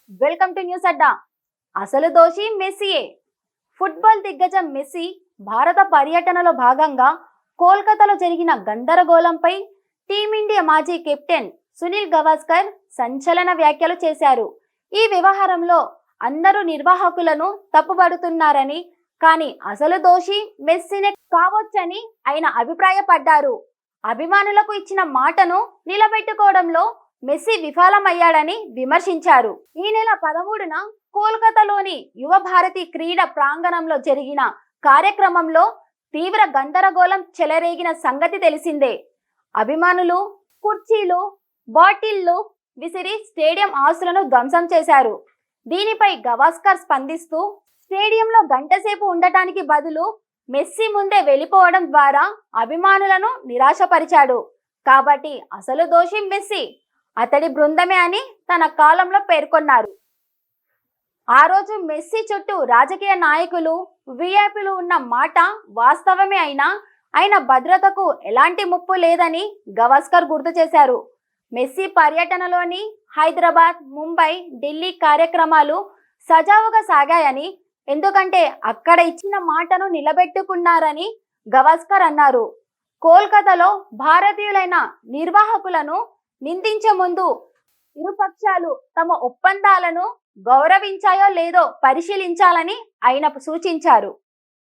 Welcome to news అడ్డా. అసలు దోషి మెస్సీయే. Football దిగ్గజం messy భారత పర్యటనలో భాగంగా కోల్కతాలో జరిగిన గందరగోళంపై టీమిండియా మాజీ కెప్టెన్ సునీల్ గవాస్కర్ సంచలన వ్యాఖ్యలు చేశారు. ఈ వ్యవహారంలో అందరూ నిర్వాహకులను తప్పుపడుతున్నారని, కానీ అసలు దోషి మెస్సీనే కావచ్చని ఆయన అభిప్రాయపడ్డారు. అభిమానులకు ఇచ్చిన మాటను నిలబెట్టుకోవడంలో మెస్సీ విఫలమయ్యాడని విమర్శించారు. ఈ నెల 13న కోల్కతాలోని యువ భారతి క్రీడా ప్రాంగణంలో జరిగిన కార్యక్రమంలో తీవ్ర గందరగోళం చెలరేగిన సంగతి తెలిసిందే. అభిమానులు కుర్చీలు, బాటిళ్లు విసిరి స్టేడియం ఆస్తులను ధ్వంసం చేశారు. దీనిపై గవాస్కర్ స్పందిస్తూ, స్టేడియంలో గంటసేపు ఉండటానికి బదులు మెస్సీ ముందే వెళ్ళిపోవడం ద్వారా అభిమానులను నిరాశపరిచాడు. కాబట్టి అసలు దోషి మెస్సీ, అతడి బృందమే అని తన కాలంలో పేర్కొన్నారు. ఆ రోజు మెస్సీ చుట్టూ రాజకీయ నాయకులు, విఐపీలు ఉన్న మాట వాస్తవమే అయినా ఆయన భద్రతకు ఎలాంటి ముప్పు లేదని గవాస్కర్ గుర్తు చేశారు. మెస్సీ పర్యటనలోని హైదరాబాద్, ముంబై, ఢిల్లీ కార్యక్రమాలు సజావుగా సాగాయని, ఎందుకంటే అక్కడ ఇచ్చిన మాటను నిలబెట్టుకున్నారని గవాస్కర్ అన్నారు. కోల్కతాలో భారతీయులైన నిర్వాహకులను నిందించే ముందు ఇరుపక్షాలు తమ ఒప్పందాలను గౌరవించాయో లేదో పరిశీలించాలని ఆయన సూచించారు.